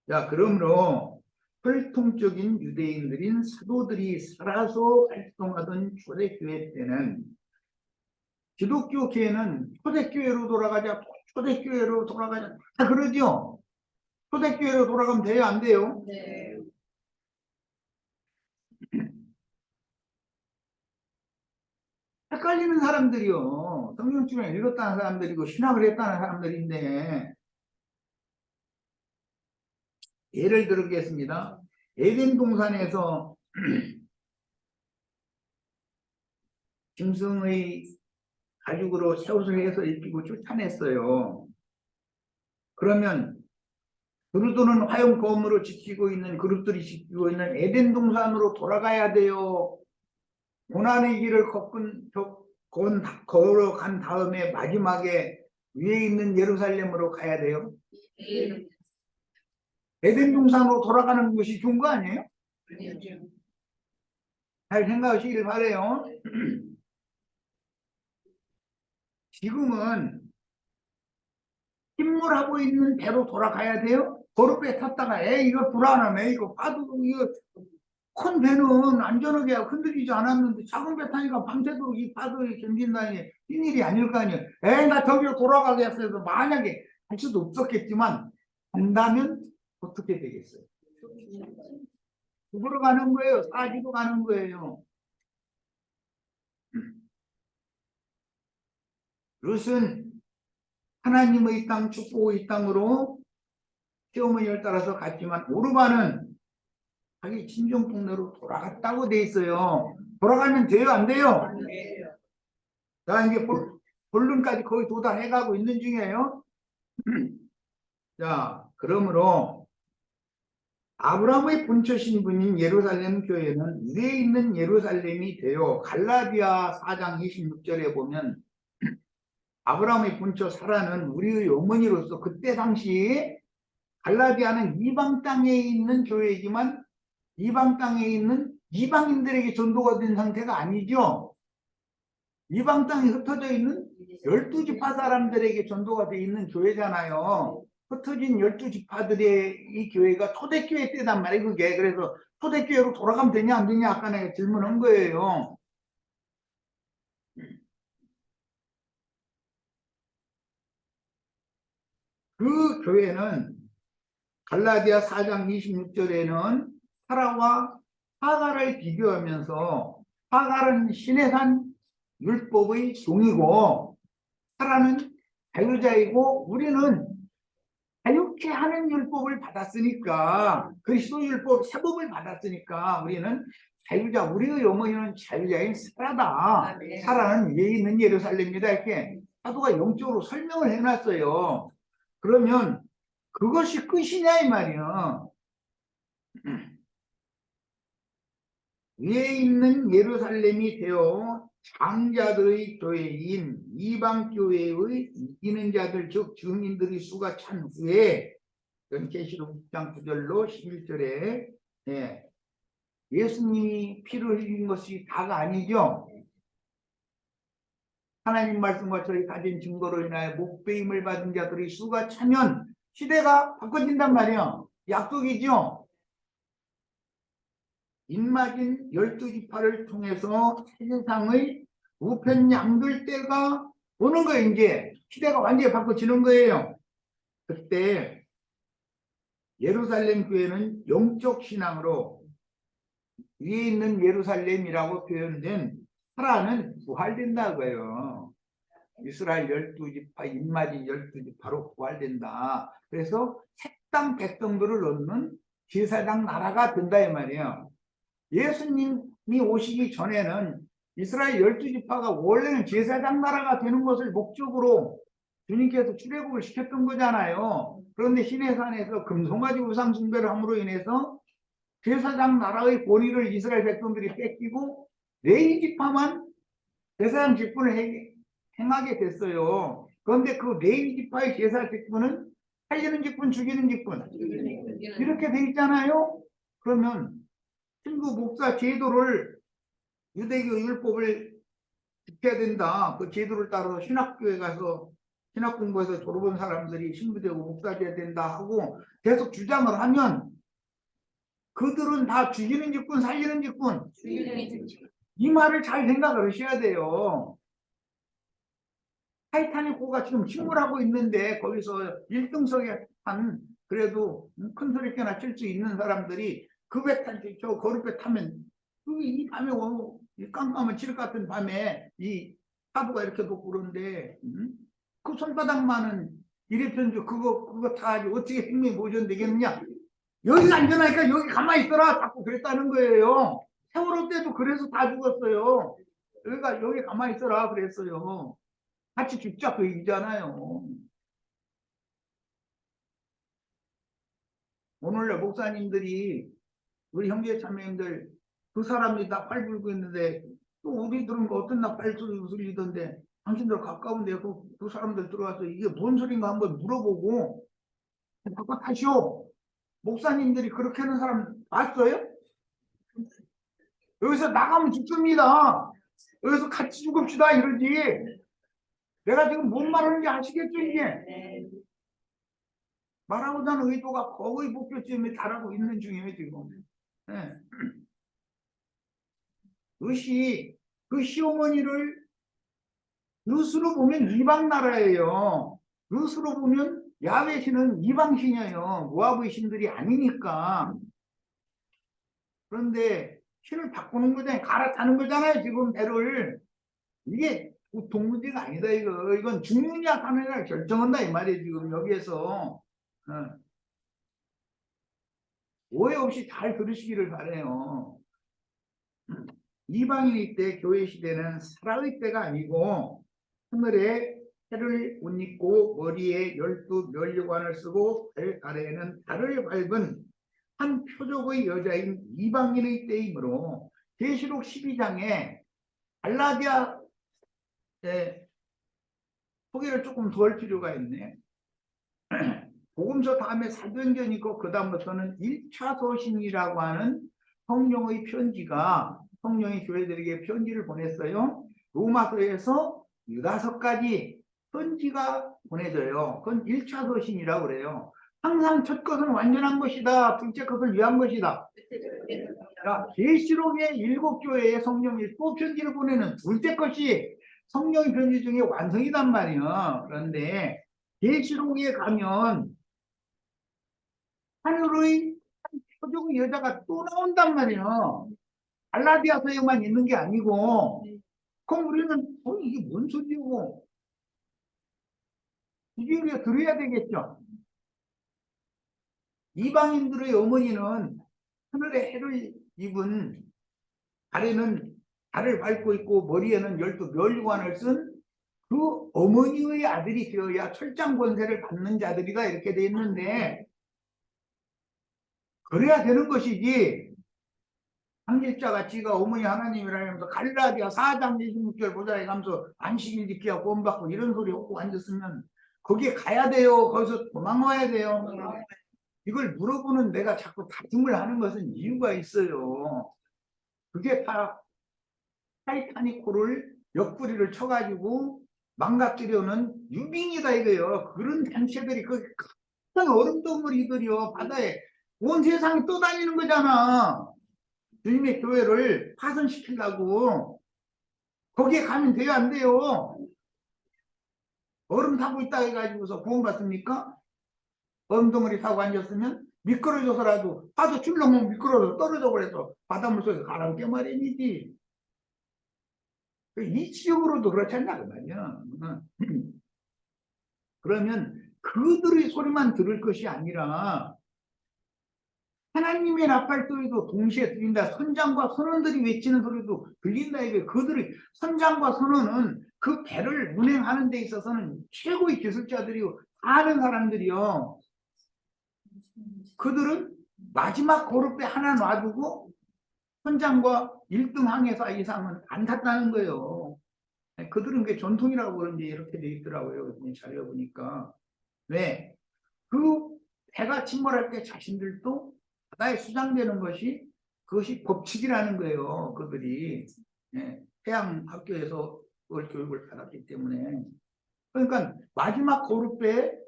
자, 그러므로 혈통적인 유대인들인 사도들이 살아서 활동하던 초대교회 때는 기독교 교회는 초대교회로 돌아가자, 초대교회로 돌아가자 다 그러죠. 초대교회로 돌아가면 돼요, 안 돼요? 네. 헷갈리는 사람들이요. 성경책을 읽었다는 사람들이고 신학을 했다는 사람들인데 예를 들겠습니다. 에덴 동산에서 짐승의 가죽으로 새 옷을 해서 입히고 쫓아냈어요. 그러면 그루도는 화염검으로 지키고 있는 그룹들이 지키고 있는 에덴 동산으로 돌아가야 돼요. 고난의 길을 걸어간 다음에 마지막에 위에 있는 예루살렘으로 가야 돼요. 에덴 동산으로 돌아가는 것이 좋은 거 아니에요? 잘 생각하시길 바래요. 지금은 침몰하고 있는 배로 돌아가야 돼요. 도로배 탔다가 이거 불안하네. 이거 파도 이거 큰 배는 안전하게 흔들리지 않았는데 작은 배 타니까 밤새도록 이 파도에 견딘다니 큰 일이 아닐 거 아니에요. 나 저기로 돌아가겠어요. 만약에 할 수도 없었겠지만 한다면 어떻게 되겠어요? 죽으러 가는 거예요. 사지로 가는 거예요. 룻은 하나님의 땅, 축복의 땅으로 시어머니를 따라서 갔지만 오르바는 자기 친정 동네로 돌아갔다고 돼 있어요. 돌아가면 돼요, 안 돼요? 자, 이제 본론까지 거의 도달해가고 있는 중이에요. 자, 그러므로 아브라함의 본처 신분인 예루살렘 교회는 위에 있는 예루살렘이 되어 갈라디아 4장 26절에 보면 아브라함의 본처 사라는 우리의 어머니로서 그때 당시에 갈라디아는 이방 땅에 있는 교회이지만 이방 땅에 있는 이방인들에게 전도가 된 상태가 아니죠. 이방 땅에 흩어져 있는 12지파 사람들에게 전도가 되어 있는 교회잖아요. 흩어진 12지파들의 이 교회가 초대교회 때단 말이에요, 그게. 그래서 초대교회로 돌아가면 되냐, 안 되냐, 아까 내가 질문한 거예요. 그 교회는 갈라디아 4장 26절에는 사라와 하갈을 비교하면서 하갈은 신의 산 율법의 종이고 사라는 자유자이고 우리는 자유케 하는 율법을 받았으니까 그리스도 율법 세법을 받았으니까 우리는 자유자, 우리의 어머니는 자유자인 사라다. 사라는 위에 있는 예루살렘이다. 이렇게 사도가 영적으로 설명을 해놨어요. 그러면 그것이 끝이냐 이 말이야. 위에 있는 예루살렘이 되어 장자들의 교회인 이방 교회의 이기는 자들 즉 증인들의 수가 찬 후에 계시록 6장 9절로 11절에 예수님이 피를 흘린 것이 다가 아니죠. 하나님 말씀과 저희 가진 증거로 인하여 목배임을 받은 자들의 수가 차면 시대가 바꿔진단 말이야. 약속이죠. 인마진 12지파를 통해서 세상의 우편 양들 때가 오는 거예요. 이제 시대가 완전히 바꿔지는 거예요. 그때 예루살렘 교회는 영적 신앙으로 위에 있는 예루살렘이라고 표현된 사라는 부활된다고요. 이스라엘 12지파, 인마진 12지파로 부활된다. 그래서 색당 백성들을 얻는 제사장 나라가 된다 이 말이에요. 예수님이 오시기 전에는 이스라엘 12지파가 원래는 제사장 나라가 되는 것을 목적으로 주님께서 출애굽을 시켰던 거잖아요. 그런데 시내산에서 금송아지 우상 숭배를 함으로 인해서 제사장 나라의 권위를 이스라엘 백성들이 뺏기고 레위 지파만 제사장 직분을 행하게 됐어요. 그런데 그 레위 지파의 제사 직분은 살리는 직분, 죽이는 직분 이렇게 돼 있잖아요. 그러면 신부 목사 제도를 유대교 율법을 지켜야 된다. 그 제도를 따라서 신학교에 가서 신학 공부해서 졸업한 사람들이 신부되고 목사 돼야 된다 하고 계속 주장을 하면 그들은 다 죽이는 직분, 살리는 직분. 이 말을 잘 생각을 하셔야 돼요. 타이타닉호가 지금 침몰하고 있는데 거기서 1등석에 한 그래도 큰 소리께나 칠 수 있는 사람들이 그 배 타지 저 거리배 타면 이 밤에 이 깜깜한 칠 같은 밤에 이 파도가 이렇게 높고 그런데 그 손바닥만은 일회편주 그거 타가지고 어떻게 생명이 보존되겠느냐. 여기가 안전하니까 여기 가만히 있어라 자꾸 그랬다는 거예요. 세월호 때도 그래서 다 죽었어요. 여기 가만히 있어라 그랬어요. 같이 죽자 그 얘기잖아요. 오늘날 목사님들이 우리 형제 자매님들 그 사람이 다 팔 불고 있는데 또 우리들은 어떤 날 팔소리 웃으리던데 당신들 가까운데 그 사람들 들어와서 이게 뭔 소린가 한번 물어보고 바꿔 타시오. 목사님들이 그렇게 하는 사람 봤어요? 여기서 나가면 죽습니다. 여기서 같이 죽읍시다 이러지. 내가 지금 뭔 말하는지 아시겠죠 이게? 말하고자 하는 의도가 거의 목표점에 달하고 있는 중이에요 지금. 네. 그 시어머니를 룻으로 보면 이방 나라예요. 룻으로 보면 야훼 신은 이방 신이에요. 모압의 신들이 아니니까. 그런데 신을 바꾸는 거잖아요. 갈아타는 거잖아요. 지금 배를. 이게 보통 문제가 아니다 이거. 이건 죽느냐 사느냐 결정한다 이 말이에요. 지금 여기에서. 오해 없이 잘 들으시기를 바래요. 이방인의 때 교회 시대는 사라의 때가 아니고 하늘에 해를 옷 입고 머리에 12면류관을 쓰고 발 아래에는 달을 밟은 한 표적의 여자인 이방인의 때이므로 계시록 12장에 갈라디아 소개를 조금 더 할 필요가 있네. 복음서 다음에 사도행전이 있고 그 다음부터는 1차 서신이라고 하는 성령의 편지가 성령이 교회들에게 편지를 보냈어요. 로마서에서 유다서까지 편지가 보내져요. 그건 1차 서신이라고 그래요. 항상 첫 것은 완전한 것이다. 둘째 것을 위한 것이다. 자, 계시록의 7교회에 성령이 또 편지를 보내는 둘째 것이 성령의 편지 중에 완성이단 말이에요. 그런데 계시록에 가면 하늘의 표적의 여자가 또 나온단 말이에요. 갈라디아서에만 있는 게 아니고, 그럼 우리는 이게 뭔 소리고 이게 우리가 들어야 되겠죠. 이방인들의 어머니는 하늘의 해를 입은, 발에는 달을 밟고 있고 머리에는 12멸관을 쓴 그 어머니의 아들이 되어야 철장 권세를 받는 자들이가 이렇게 돼 있는데, 그래야 되는 것이지. 한길자가 지가 어머니 하나님이라면서 갈라디아 4장 26절 보자에 가면서 안식일 지키고 구원받고 이런 소리 하고 앉았으면 거기에 가야 돼요. 거기서 도망와야 돼요. 이걸 물어보는 내가 자꾸 다짐을 하는 것은 이유가 있어요. 그게 다 타이타닉호를 옆구리를 쳐가지고 망가뜨려는 유빙이다 이거요. 그런 단체들이 그 큰 얼음덩어리들이요. 바다에 온 세상에 떠다니는 거잖아. 주님의 교회를 파손시키려고. 거기에 가면 돼요, 안 돼요? 얼음 타고 있다 해가지고서 구원받습니까? 얼음 덩어리 타고 앉았으면 미끄러져서라도 파도 출렁 미끄러져 떨어져 버려서 바닷물 속에서 가라앉게 마련이지. 이치적으로도 그렇지 않나 그 말이야. 그러면 그들의 소리만 들을 것이 아니라 하나님의 나팔 소리도 동시에 들린다. 선장과 선원들이 외치는 소리도 들린다. 이게 그들의 선장과 선원은 그 배를 운행하는 데 있어서는 최고의 기술자들이요, 아는 사람들이요. 그들은 마지막 고르배 하나 놔두고 선장과 1등 항해사 이상은 안 탔다는 거예요. 그들은 그게 전통이라고 그런지 이렇게 돼 있더라고요. 자료 보니까. 왜? 그 배가 침몰할 때 자신들도 바다에 수장되는 것이, 그것이 법칙이라는 거예요. 그들이 해양 학교에서 그걸 교육을 받았기 때문에. 그러니까 마지막 고르배에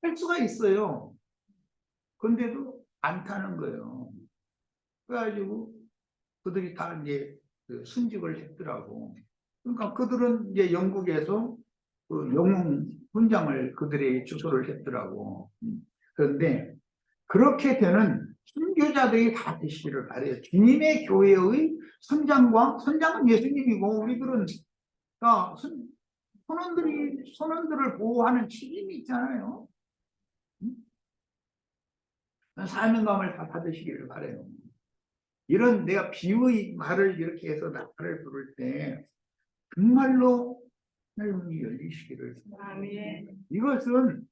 할 수가 있어요. 그런데도 안 타는 거예요. 그래가지고 그들이 다 이제 그 순직을 했더라고. 그러니까 그들은 이제 영국에서 그 영웅 훈장을 그들에게 주소를 했더라고. 그런데 그렇게 되는 순교자들이 다 되시기를 바래요. 주님의 교회의 선장은 예수님이고, 우리들은 다 선원들을 보호하는 책임이 있잖아요. 사명감을 다 받으시기를 바래요. 이런 내가 비유의 말을 이렇게 해서 나팔을 부를 때 정말로 하나님이 열리시기를. 이것은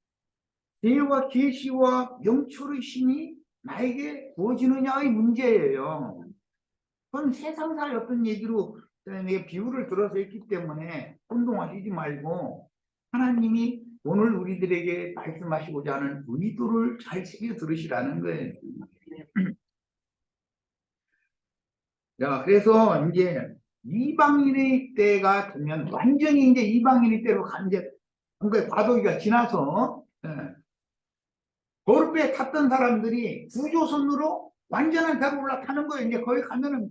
대와 계시와 명철의 신이 나에게 부어지느냐의 문제예요. 그건 세상사의 어떤 얘기로 내가 비유를 들어서 했기 때문에 혼동하시지 말고, 하나님이 오늘 우리들에게 말씀하시고자 하는 의도를 잘 새겨 들으시라는 거예요. 자, 그래서 이제 이방인의 때가 되면 완전히 이제 이방인의 때로 이제 그러니까 과도기가 지나서 거룩에 탔던 사람들이 구조선으로 완전한 배로 올라타는 거예요. 이제 거기 가면은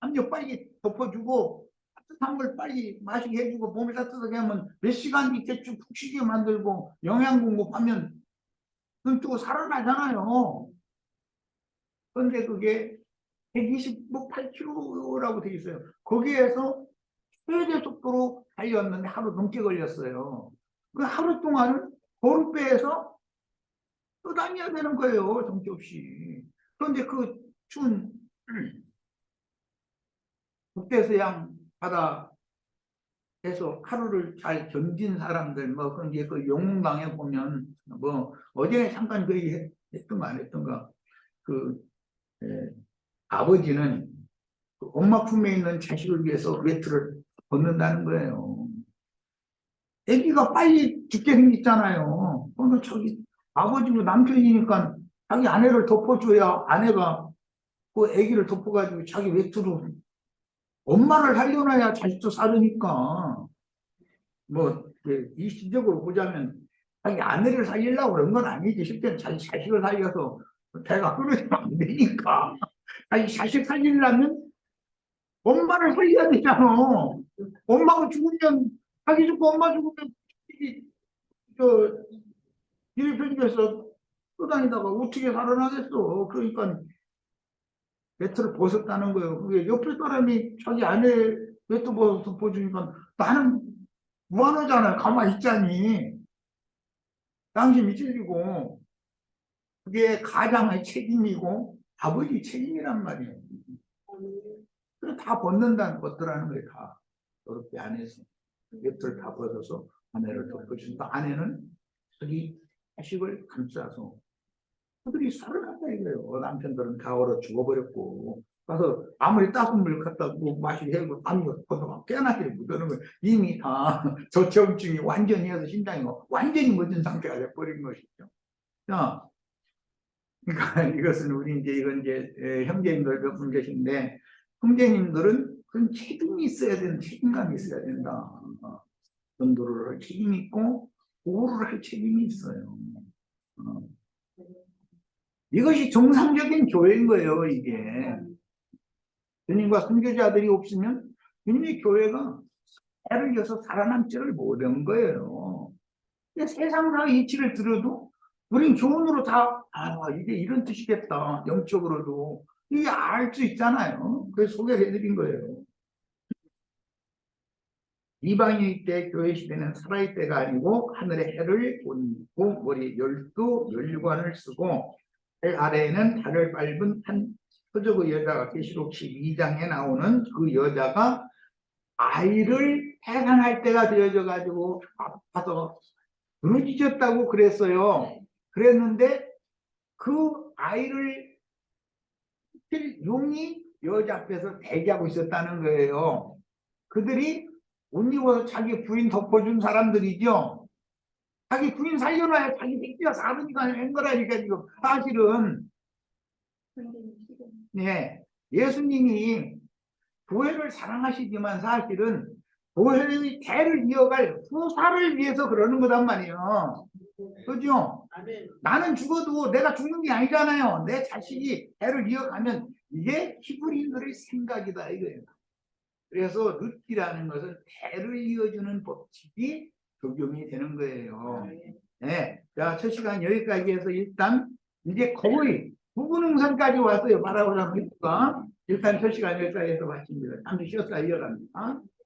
압력 빨리 덮어주고 따뜻한 걸 빨리 마시게 해주고 몸을 따뜻하게 하면 몇 시간 밑에 쭉 푹 쉬게 만들고 영양 공급하면 눈 뜨고 살아나잖아요. 그런데 그게 128km라고 되어 있어요. 거기에서 최대 속도로 달렸는데 하루 넘게 걸렸어요. 그 하루 동안은 거룩배에서 떠다녀야 되는 거예요. 정신없이. 그런데 그 추운 북대서양 바다에서 하루를 잘 견딘 사람들, 뭐, 그 이제 그 영웅강에 보면, 뭐, 어제 잠깐 그 얘기 했던가 안 했던가, 그, 아버지는 그 엄마 품에 있는 자식을 위해서 외투를 벗는다는 거예요. 아기가 빨리 죽게 생겼잖아요. 그러면 저기 아버지도 남편이니까 자기 아내를 덮어줘야 아내가 그 아기를 덮어가지고 자기 외투로 엄마를 살려놔야 자식도 살으니까. 뭐 이시적으로 보자면 자기 아내를 살리려고 그런 건 아니지. 실제는 자기 자식을 살려서 배가 끊어지면 안 되니까. 자기 자식 살리려면 엄마를 살려야 되잖아. 엄마가 죽으면 자기 죽고 엄마 죽으면 저 일평에서 떠다니다가 어떻게 살아나겠어. 그러니까 외투를 벗었다는 거예요. 그게 옆에 사람이 자기 아내 외투 벗어서 보여주니까 나는 무한하잖아요. 가만히 있자니. 양심이 찔리고 그게 가장의 책임이고 아버지 책임이란 말이에요. 그래서 다 벗는다는 것들하는 거예요. 다 그렇게 안에서 외투를 다 벗어서 아내를 덮어준다. 아내는 자기 자식을 감싸서 그들이 살아났다 이거예요. 남편들은 다 얼어 죽어버렸고 가서 아무리 따뜻한 물 갖다 마시게 해도 아무것도 걷어가 깨어나게 묻는 거예요. 이미 다 저체온증이 완전히 해서 심장이 완전히 멎은 상태가 돼버린 것이죠. 자, 그러니까 이것은 우리 이제 이건 이제 형제님들 몇 분 계신데 형제님들은 그런 책임이 있어야 되는 책임감이 있어야 된다. 전도를 할 책임이 있고 보호를 할 책임이 있어요. 이것이 정상적인 교회인 거예요. 이게 주님과 선교자들이 없으면 주님의 교회가 해를 이어서 살아남지를 못한 거예요. 세상사 이치를 들어도 우린 교훈으로 다 이게 이런 뜻이겠다. 영적으로도 이게 알 수 있잖아요. 그래서 소개를 해드린 거예요. 이방인일 때 교회 시대는 살아있을 때가 아니고 하늘의 해를 본고 머리에 12연관을 쓰고 해 아래에는 달을 밟은 한 표적의 여자가 계시록 12장에 나오는 그 여자가 아이를 태산할 때가 되어져 가지고 아파서 부르짖었다고 그랬어요. 그랬는데 그 아이를 용이 여자 앞에서 대기하고 있었다는 거예요. 그들이 옷 입어서 자기 부인 덮어준 사람들이죠. 자기 부인 살려놔야 자기 새끼가 사느니까 한 거라니까 지금 사실은. 네, 예수님이 교회를 사랑하시지만 사실은 교회의 대를 이어갈 후사를 위해서 그러는 거단 말이에요. 그죠? 나는 죽어도 내가 죽는 게 아니잖아요. 내 자식이 대를 이어가면 이게 히브리인들의 생각이다 이거예요. 그래서 룻기라는 것은 대를 이어주는 법칙이 적용이 되는 거예요. 네. 자, 첫 시간 여기까지 해서 일단 이제 거의 부부능선까지 왔어요. 바라보자 보니까 일단 첫 시간 여기까지 해서 마칩니다. 잠시 쉬었다 이어갑니다.